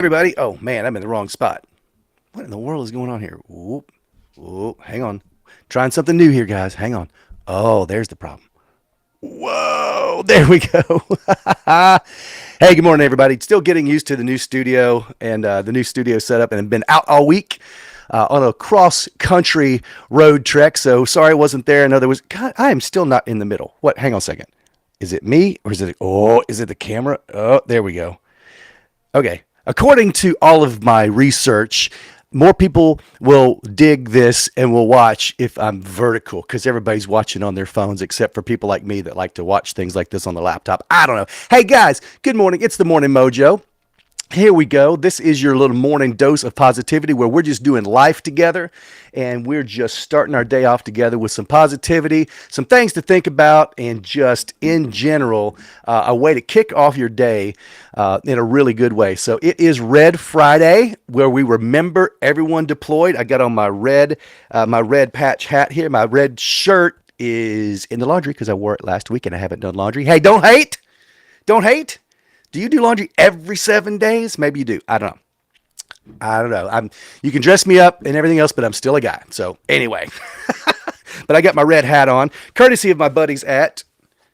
Everybody, oh man, I'm in the wrong spot. What in the world is going on here? Whoop, whoop, hang on. Trying something new here, guys. Hang on. Oh, there's the problem. Whoa, there we go. Hey, good morning, everybody. Still getting used to the new studio and the new studio setup, and I've been out all week on a cross country road trek. So sorry I wasn't there. I know there was. God, I am still not in the middle. What? Hang on a second. Is it me or is it? Oh, is it the camera? Oh, there we go. Okay. According to all of my research, more people will dig this and will watch if I'm vertical because everybody's watching on their phones except for people like me that like to watch things like this on the laptop. I don't know. Hey guys, good morning. It's the Morning Mojo. Here we go. This is your little morning dose of positivity where we're just doing life together and we're just starting our day off together with some positivity, some things to think about, and just in general, a way to kick off your day in a really good way. So it is Red Friday where we remember everyone deployed. I got on my red patch hat here. My red shirt is in the laundry because I wore it last week and I haven't done laundry. Hey, don't hate. Don't hate. Do you do laundry every 7 days? Maybe you do. I don't know. I don't know. You can dress me up and everything else, but I'm still a guy. So anyway, but I got my red hat on, courtesy of my buddies at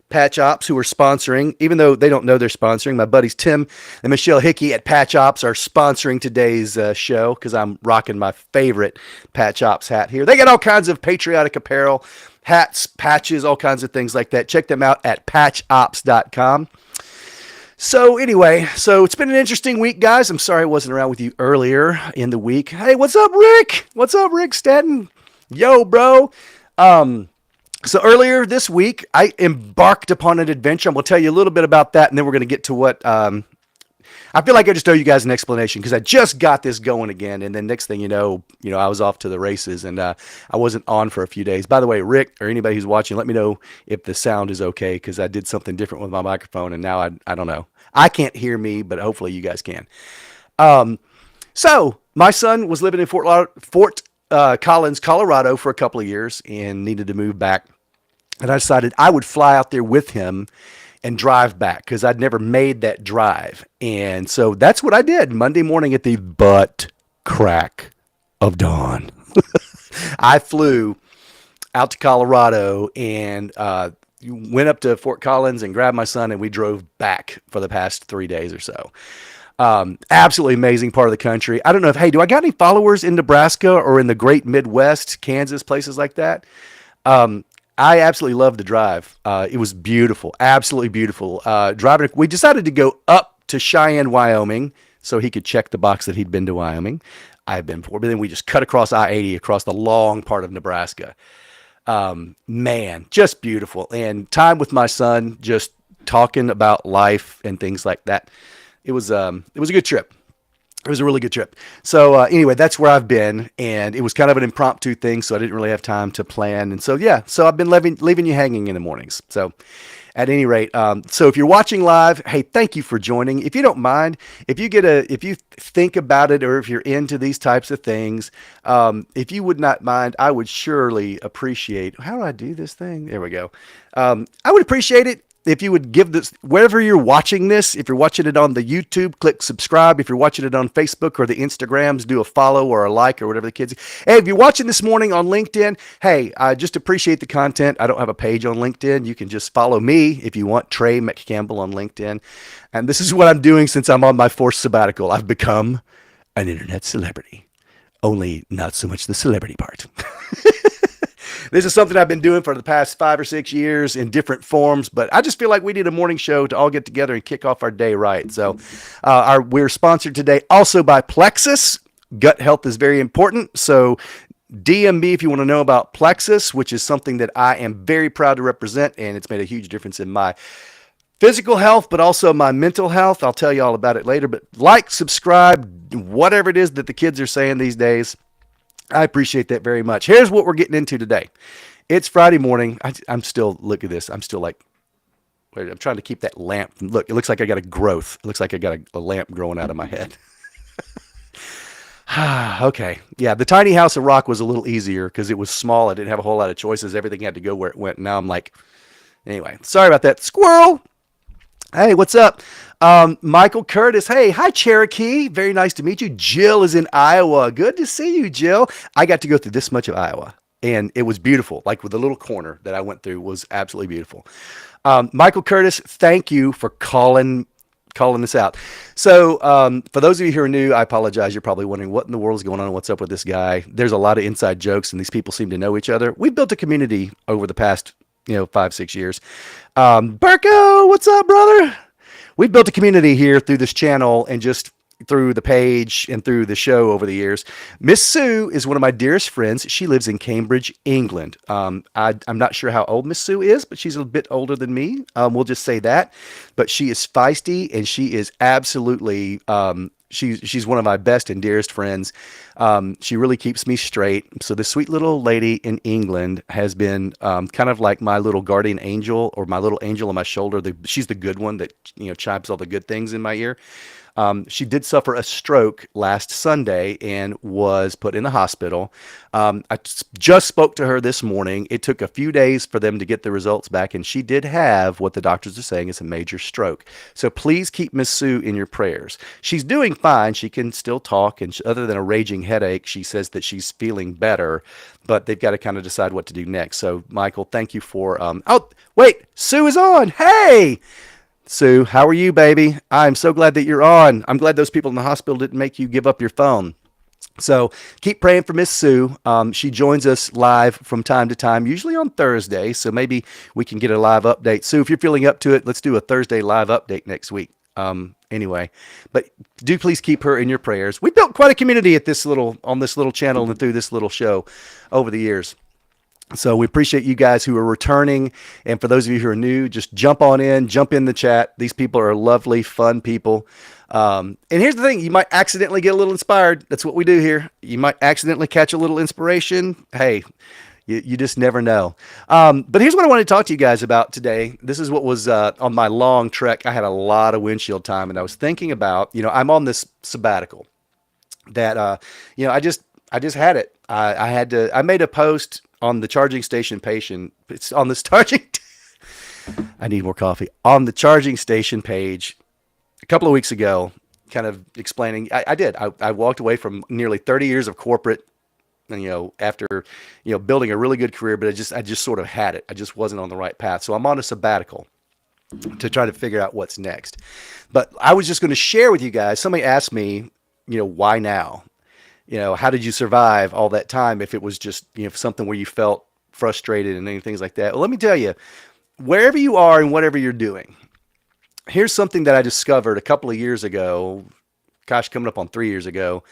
Patch Ops who are sponsoring, even though they don't know they're sponsoring. My buddies Tim and Michelle Hickey at Patch Ops are sponsoring today's show because I'm rocking my favorite Patch Ops hat here. They got all kinds of patriotic apparel, hats, patches, all kinds of things like that. Check them out at patchops.com. So anyway, it's been an interesting week, guys. I'm sorry I wasn't around with you earlier in the week. Hey, what's up, Rick? What's up, Rick Stanton? Yo, bro. So earlier this week, I embarked upon an adventure. I'm going to tell you a little bit about that, and then we're going to get to what I feel like I just owe you guys an explanation because I just got this going again, and then next thing I was off to the races, and I wasn't on for a few days. By the way, Rick or anybody who's watching, let me know if the sound is okay because I did something different with my microphone, and now I don't know. I can't hear me, but hopefully you guys can. So my son was living in Fort Collins, Colorado for a couple of years and needed to move back, and I decided I would fly out there with him and drive back because I'd never made that drive. And so that's what I did Monday morning at the butt crack of dawn. I flew out to Colorado and went up to Fort Collins and grabbed my son, and we drove back for the past 3 days or so. Absolutely amazing part of the country. I don't know do I got any followers in Nebraska or in the great Midwest, Kansas, places like that? I absolutely loved the drive. It was beautiful, absolutely beautiful. Driving, we decided to go up to Cheyenne, Wyoming, so he could check the box that he'd been to Wyoming. I've been before, but then we just cut across I-80 across the long part of Nebraska. Man, just beautiful. And time with my son, just talking about life and things like that. It was a good trip. It was a really good trip. So anyway, that's where I've been, and it was kind of an impromptu thing, so I didn't really have time to plan. And so so I've been leaving you hanging in the mornings. So at any rate, so if you're watching live, hey, thank you for joining. If you don't mind, if you think about it, or if you're into these types of things, if you would not mind, I would surely appreciate. How do I do this thing? There we go. I would appreciate it if you would give this, wherever you're watching this, if you're watching it on the YouTube, click subscribe. If you're watching it on Facebook or the Instagrams, do a follow or a like or whatever the kids. Hey, if you're watching this morning on LinkedIn, hey, I just appreciate the content. I don't have a page on LinkedIn. You can just follow me if you want, Trey McCampbell on LinkedIn. And this is what I'm doing since I'm on my fourth sabbatical. I've become an internet celebrity, only not so much the celebrity part. This is something I've been doing for the past 5 or 6 years in different forms, but I just feel like we need a morning show to all get together and kick off our day right. So we're sponsored today also by Plexus. Gut health is very important. So DM me if you want to know about Plexus, which is something that I am very proud to represent, and it's made a huge difference in my physical health, but also my mental health. I'll tell you all about it later, but like, subscribe, whatever it is that the kids are saying these days. I appreciate that very much. Here's what we're getting into today. It's Friday morning. I'm still, look at this. I'm still like, wait, I'm trying to keep that lamp. Look, it looks like I got a growth. It looks like I got a lamp growing out of my head. Okay. Yeah, the tiny house of rock was a little easier because it was small. I didn't have a whole lot of choices. Everything had to go where it went. Now I'm like, anyway, sorry about that. Squirrel. Hey, what's up? Michael Curtis. Hey, hi, Cherokee. Very nice to meet you. Jill is in Iowa. Good to see you, Jill. I got to go through this much of Iowa, and it was beautiful. Like with the little corner that I went through was absolutely beautiful. Michael Curtis, thank you for calling this out. So, for those of you who are new, I apologize. You're probably wondering what in the world is going on and what's up with this guy. There's a lot of inside jokes, and these people seem to know each other. We've built a community over the past, 5, 6 years. Burko, what's up, brother? We've built a community here through this channel and just through the page and through the show over the years. Miss Sue is one of my dearest friends. She lives in Cambridge, England. I'm not sure how old Miss Sue is, but she's a bit older than me. We'll just say that. But she is feisty and she is absolutely she's one of my best and dearest friends. She really keeps me straight. So this sweet little lady in England has been kind of like my little guardian angel or my little angel on my shoulder. She's the good one that chimes all the good things in my ear. She did suffer a stroke last Sunday and was put in the hospital. Just spoke to her this morning. It took a few days for them to get the results back, and she did have what the doctors are saying is a major stroke. So please keep Miss Sue in your prayers. She's doing fine. She can still talk, and other than a raging headache, she says that she's feeling better, but they've got to kind of decide what to do next. So, Michael, thank you for. Oh, wait, Sue is on. Hey! Sue, how are you, baby? I'm so glad that you're on. I'm glad those people in the hospital didn't make you give up your phone. So keep praying for Miss Sue. She joins us live from time to time, usually on Thursday. So maybe we can get a live update. Sue, if you're feeling up to it, let's do a Thursday live update next week. Anyway, but do please keep her in your prayers. We built quite a community at on this little channel and through this little show over the years. So we appreciate you guys who are returning. And for those of you who are new, just jump on in, jump in the chat. These people are lovely, fun people. And here's the thing, you might accidentally get a little inspired. That's what we do here. You might accidentally catch a little inspiration. Hey, you just never know. But here's what I wanted to talk to you guys about today. This is what was on my long trek. I had a lot of windshield time, and I was thinking about, I'm on this sabbatical that, I just had it. I made a post on the charging station patient. It's on this charging. I need more coffee. On the charging station page a couple of weeks ago, kind of explaining, I did. I walked away from nearly 30 years of corporate, and, after, building a really good career, but I just sort of had it. I just wasn't on the right path. So I'm on a sabbatical to try to figure out what's next. But I was just going to share with you guys, somebody asked me, why now? How did you survive all that time if it was just, something where you felt frustrated and things like that? Well, let me tell you, wherever you are and whatever you're doing, here's something that I discovered a couple of years ago, gosh, coming up on 3 years ago,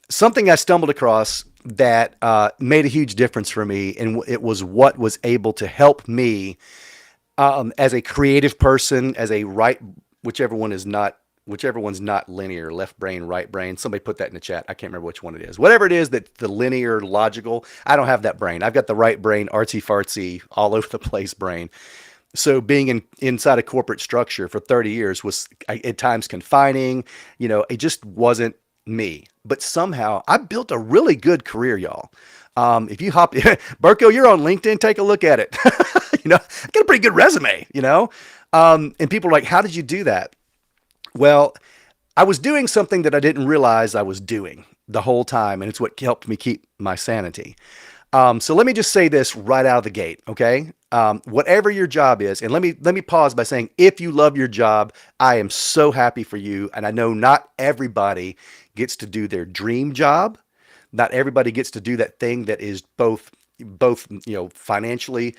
something I stumbled across that made a huge difference for me. And it was what was able to help me as a creative person, as a whichever one's not linear, left brain, right brain. Somebody put that in the chat. I can't remember which one it is. Whatever it is, that the linear, logical, I don't have that brain. I've got the right brain, artsy fartsy, all over the place brain. So being inside a corporate structure for 30 years was at times confining. It just wasn't me. But somehow I built a really good career, y'all. If you Burko, you're on LinkedIn, take a look at it. I got a pretty good resume, and people are like, how did you do that? Well, I was doing something that I didn't realize I was doing the whole time, and it's what helped me keep my sanity. So let me just say this right out of the gate, okay? Whatever your job is, and let me pause by saying, if you love your job, I am so happy for you, and I know not everybody gets to do their dream job. Not everybody gets to do that thing that is both financially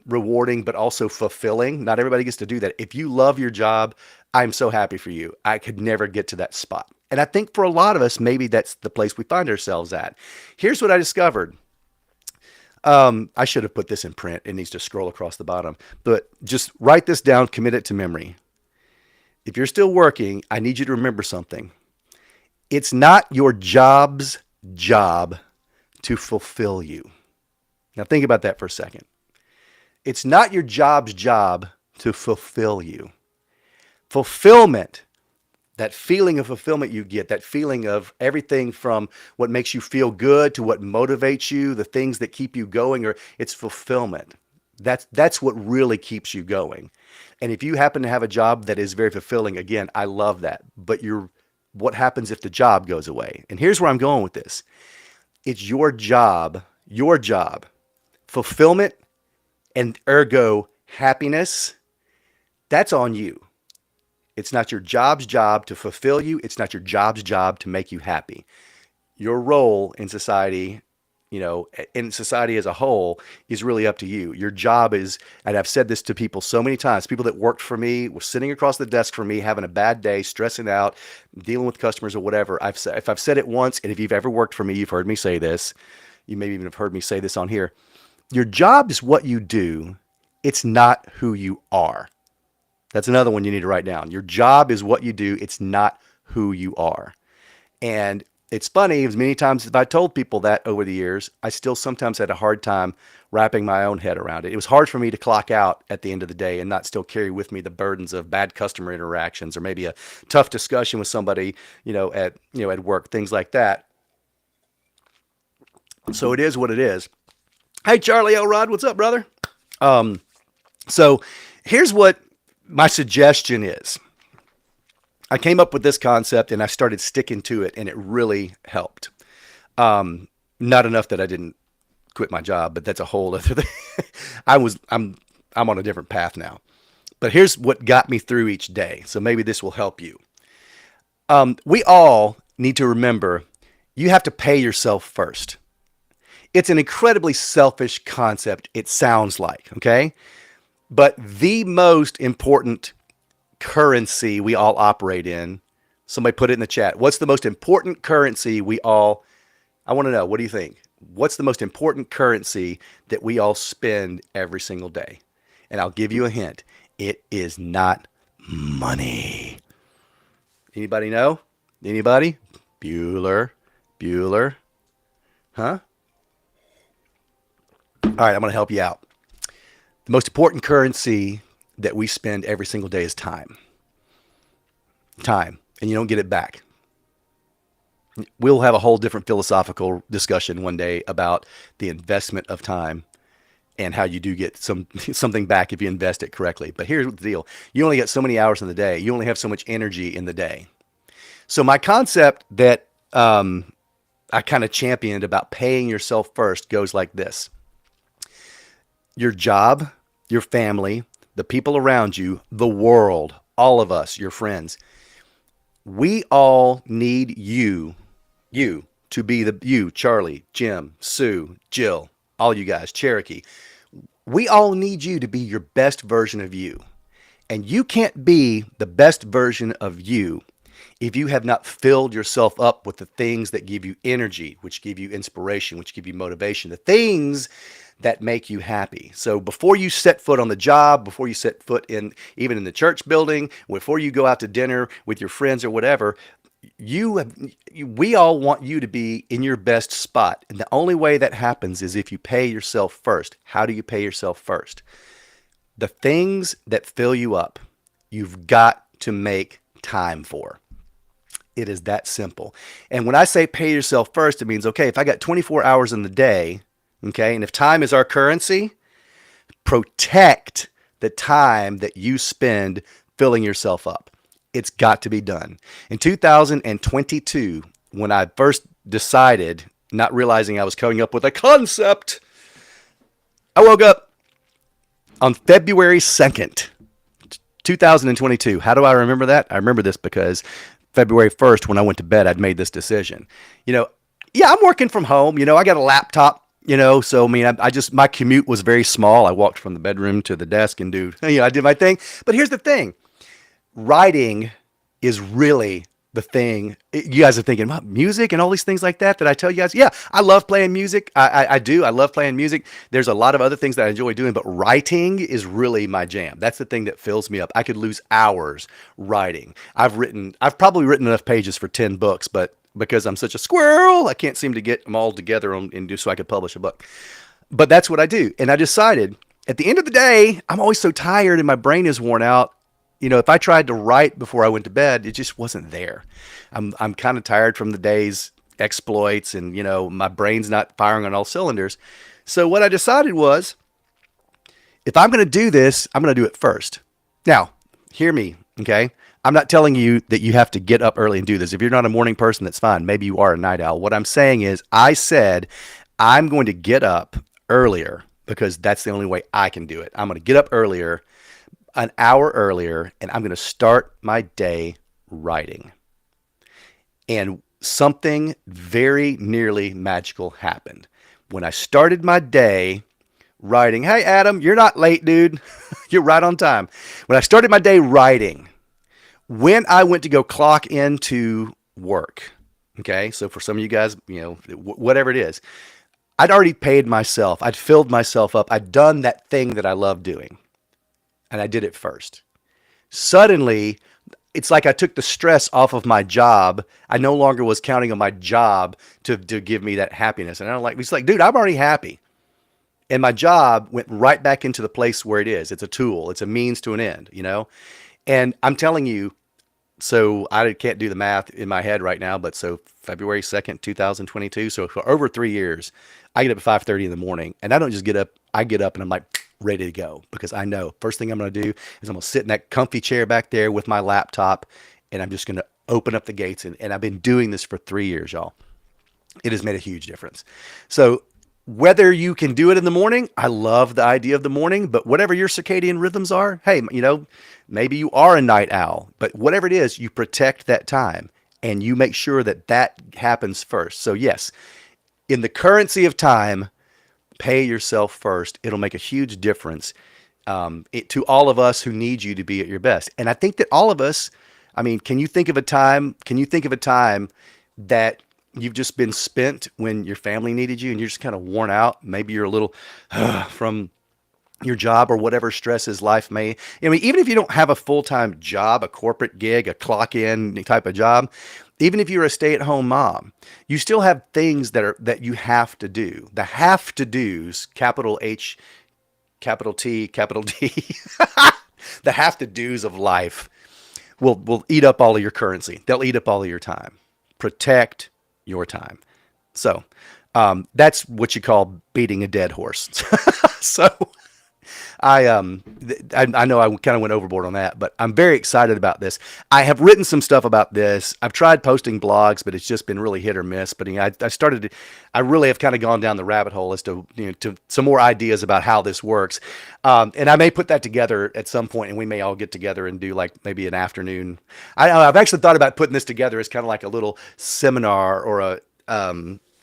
rewarding, but also fulfilling. Not everybody gets to do that. If you love your job, I'm so happy for you. I could never get to that spot. And I think for a lot of us, maybe that's the place we find ourselves at. Here's what I discovered. I should have put this in print. It needs to scroll across the bottom, but just write this down, commit it to memory. If you're still working, I need you to remember something. It's not your job's job to fulfill you. Now think about that for a second. It's not your job's job to fulfill you. Fulfillment, that feeling of fulfillment you get, that feeling of everything from what makes you feel good to what motivates you, the things that keep you going, it's fulfillment. That's what really keeps you going. And if you happen to have a job that is very fulfilling, again, I love that. But what happens if the job goes away? And here's where I'm going with this. It's your job, fulfillment and ergo happiness. That's on you. It's not your job's job to fulfill you. It's not your job's job to make you happy. Your role in society, in society as a whole, is really up to you. Your job is, and I've said this to people so many times, people that worked for me, were sitting across the desk from me, having a bad day, stressing out, dealing with customers or whatever. If I've said it once, and if you've ever worked for me, you've heard me say this. You maybe even have heard me say this on here. Your job is what you do. It's not who you are. That's another one you need to write down. Your job is what you do. It's not who you are. And it's funny, as many times as I told people that over the years, I still sometimes had a hard time wrapping my own head around it. It was hard for me to clock out at the end of the day and not still carry with me the burdens of bad customer interactions or maybe a tough discussion with somebody, at work, things like that. So it is what it is. Hey, Charlie Elrod, what's up, brother? So here's what my suggestion is. I came up with this concept and I started sticking to it, and it really helped. Not enough that I didn't quit my job, but that's a whole other thing. I'm on a different path now. But here's what got me through each day. So maybe this will help you. We all need to remember you have to pay yourself first. It's an incredibly selfish concept, it sounds like, okay? But the most important currency we all operate in, somebody put it in the chat. What's the most important currency I want to know, what do you think? What's the most important currency that we all spend every single day? And I'll give you a hint. It is not money. Anybody know? Anybody? Bueller? Huh? All right, I'm going to help you out. The most important currency that we spend every single day is time. Time. And you don't get it back. We'll have a whole different philosophical discussion one day about the investment of time and how you do get something back if you invest it correctly. But here's the deal. You only get so many hours in the day. You only have so much energy in the day. So my concept that I kind of championed about paying yourself first goes like this. Your job, your family, the people around you, the world, all of us, your friends, we all need you to be you, Charlie, Jim, Sue, Jill, all you guys, Cherokee. We all need you to be your best version of you. And you can't be the best version of you if you have not filled yourself up with the things that give you energy, which give you inspiration, which give you motivation, the things that make you happy. So before you set foot on the job, before you set foot even in the church building, before you go out to dinner with your friends or whatever, we all want you to be in your best spot. And the only way that happens is if you pay yourself first. How do you pay yourself first? The things that fill you up, you've got to make time for. It is that simple. And when I say pay yourself first, it means, okay, if I got 24 hours in the day, okay, and if time is our currency, protect the time that you spend filling yourself up. It's got to be done. In 2022, when I first decided, not realizing I was coming up with a concept, I woke up on February 2nd, 2022. How do I remember that? I remember this because February 1st, when I went to bed, I'd made this decision. Yeah, I'm working from home. I got a laptop. So I mean, my commute was very small. I walked from the bedroom to the desk and I did my thing. But here's the thing. Writing is really the thing. You guys are thinking about music and all these things like that I tell you guys. Yeah, I love playing music. I do. I love playing music. There's a lot of other things that I enjoy doing, but writing is really my jam. That's the thing that fills me up. I could lose hours writing. I've probably written enough pages for 10 books, but because I'm such a squirrel, I can't seem to get them all together so I could publish a book. But that's what I do. And I decided at the end of the day, I'm always so tired and my brain is worn out. If I tried to write before I went to bed, it just wasn't there. I'm kind of tired from the day's exploits and, my brain's not firing on all cylinders. So what I decided was, If I'm going to do this, I'm going to do it first. Now, hear me, okay? I'm not telling you that you have to get up early and do this. If you're not a morning person, that's fine. Maybe you are a night owl. What I'm saying is, I said I'm going to get up earlier because that's the only way I can do it. I'm going to get up earlier, an hour earlier, and I'm going to start my day writing. And something very nearly magical happened. When I started my day writing, hey, Adam, you're not late, dude. You're right on time. When I started my day writing, when I went to go clock into work, okay, so for some of you guys, whatever it is, I'd already paid myself. I'd filled myself up. I'd done that thing that I love doing, and I did it first. Suddenly, it's like I took the stress off of my job. I no longer was counting on my job to give me that happiness. And it's like, dude, I'm already happy. And my job went right back into the place where it is. It's a tool. It's a means to an end. And I'm telling you, so I can't do the math in my head right now, but so February 2nd, 2022. So for over 3 years, I get up at 5:30 in the morning, and I don't just get up. I get up and I'm like ready to go because I know first thing I'm going to do is I'm going to sit in that comfy chair back there with my laptop, and I'm just going to open up the gates. And I've been doing this for 3 years, y'all. It has made a huge difference. So whether you can do it in the morning, I love the idea of the morning, but whatever your circadian rhythms are, hey, maybe you are a night owl, but whatever it is, you protect that time and you make sure that that happens first. So yes, in the currency of time, pay yourself first. It'll make a huge difference to all of us who need you to be at your best. And I think that all of us, can you think of a time that you've just been spent when your family needed you and you're just kind of worn out? Maybe you're a little from your job or whatever stresses life may. Even if you don't have a full-time job, a corporate gig, a clock-in type of job, even if you're a stay-at-home mom, you still have things that you have to do. The have to do's, capital H, capital T, capital D, the have to do's of life will eat up all of your currency. They'll eat up all of your time. Protect your time. So that's what you call beating a dead horse. So I know I kind of went overboard on that, but I'm very excited about this. I have written some stuff about this. I've tried posting blogs, but it's just been really hit or miss. But I really have kind of gone down the rabbit hole as to to some more ideas about how this works. And I may put that together at some point, and we may all get together and do like maybe an afternoon. I've actually thought about putting this together as kind of like a little seminar or a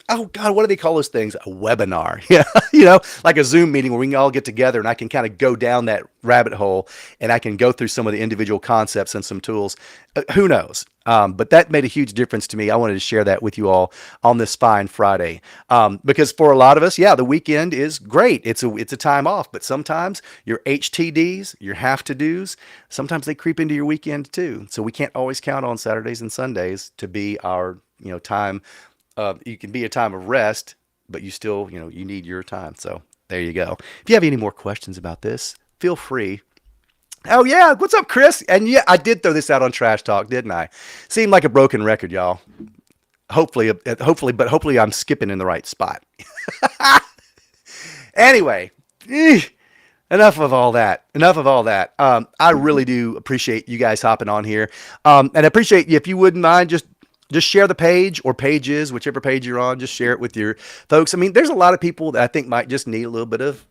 oh God, what do they call those things? A webinar. Yeah. Like a Zoom meeting where we can all get together and I can kind of go down that rabbit hole and I can go through some of the individual concepts and some tools. Who knows? But that made a huge difference to me. I wanted to share that with you all on this fine Friday. Because for a lot of us, yeah, the weekend is great. It's a time off, but sometimes your HTDs, your have to do's, sometimes they creep into your weekend too. So we can't always count on Saturdays and Sundays to be our, time. You can be a time of rest, but you still, you need your time. So there you go. If you have any more questions about this, feel free. Oh yeah, what's up, Chris? And yeah, I did throw this out on Trash Talk, didn't I? Seemed like a broken record, y'all. Hopefully I'm skipping in the right spot. Anyway, enough of all that. I really do appreciate you guys hopping on here. And I appreciate you if you wouldn't mind just share the page or pages, whichever page you're on, just share it with your folks. There's a lot of people that I think might just need a little bit of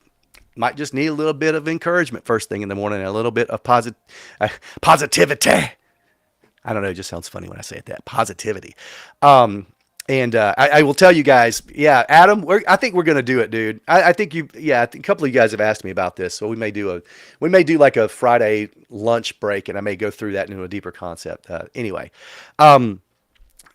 encouragement first thing in the morning, and a little bit of positivity. I don't know. It just sounds funny when I say it, that positivity. I will tell you guys, yeah, Adam, I think we're going to do it, dude. I think a couple of you guys have asked me about this. So we may do like a Friday lunch break, and I may go through that into a deeper concept. Anyway.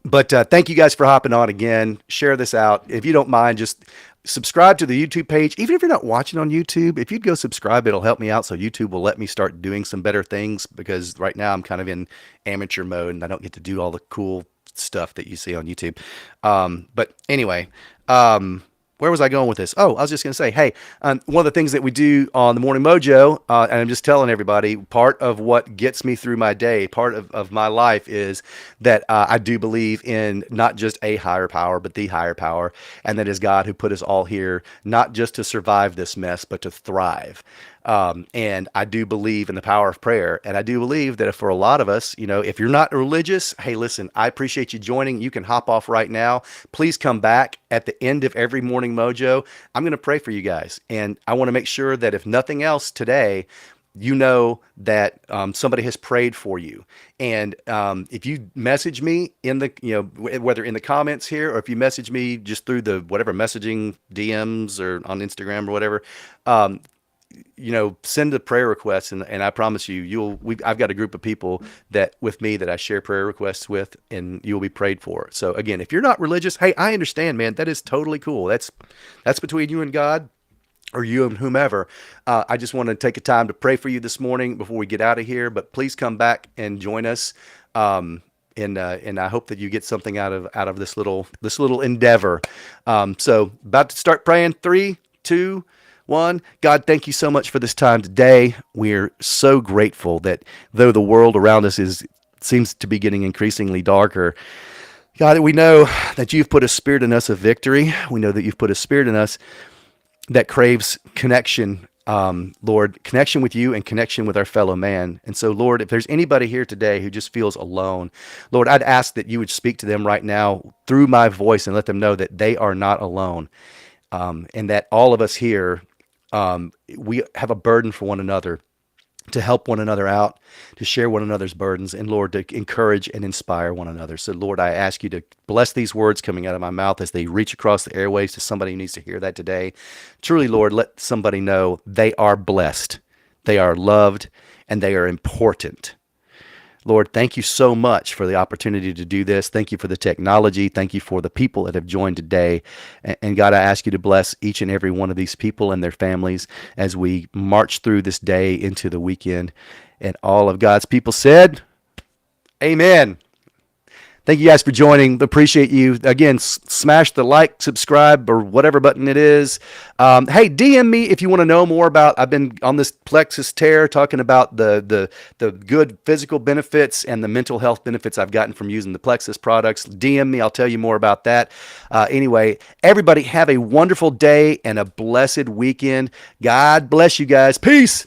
But thank you guys for hopping on again. Share this out. If you don't mind, just subscribe to the YouTube page. Even if you're not watching on YouTube, if you'd go subscribe, it'll help me out. So YouTube will let me start doing some better things, because right now I'm kind of in amateur mode and I don't get to do all the cool stuff that you see on YouTube. But anyway, where was I going with this? Oh, I was just going to say, hey, one of the things that we do on the Morning Mojo, and I'm just telling everybody, part of what gets me through my day, part of my life is that I do believe in not just a higher power, but the higher power, and that is God who put us all here, not just to survive this mess, but to thrive. And I do believe in the power of prayer. And I do believe that if for a lot of us, if you're not religious, hey, listen, I appreciate you joining. You can hop off right now. Please come back at the end of every morning mojo. I'm going to pray for you guys. And I want to make sure that if nothing else today, you know that somebody has prayed for you. And if you message me in the, whether in the comments here or if you message me just through the whatever messaging DMs or on Instagram or whatever, um, send a prayer request, and I promise you, I've got a group of people that with me that I share prayer requests with, and you will be prayed for. So again, if you're not religious, hey, I understand, man. That is totally cool. That's between you and God, or you and whomever. I just want to take a time to pray for you this morning before we get out of here. But please come back and join us. And I hope that you get something out of this little endeavor. So about to start praying. 3, 2, 1. God, thank you so much for this time today. We're so grateful that though the world around us seems to be getting increasingly darker, God, we know that you've put a spirit in us of victory. We know that you've put a spirit in us that craves connection, Lord, connection with you and connection with our fellow man. And so, Lord, if there's anybody here today who just feels alone, Lord, I'd ask that you would speak to them right now through my voice and let them know that they are not alone, and that all of us here, we have a burden for one another, to help one another out, to share one another's burdens, and Lord, to encourage and inspire one another. So Lord, I ask you to bless these words coming out of my mouth as they reach across the airways to somebody who needs to hear that today. Truly, Lord, let somebody know they are blessed, they are loved, and they are important. Lord, thank you so much for the opportunity to do this. Thank you for the technology. Thank you for the people that have joined today. And God, I ask you to bless each and every one of these people and their families as we march through this day into the weekend. And all of God's people said, amen. Thank you guys for joining. Appreciate you. Again, smash the like, subscribe, or whatever button it is. Hey, DM me if you want to know more about. I've been on this plexus tear talking about the good physical benefits and the mental health benefits I've gotten from using the plexus products. DM me. I'll tell you more about that. Anyway, everybody have a wonderful day and a blessed weekend. God bless you guys. Peace.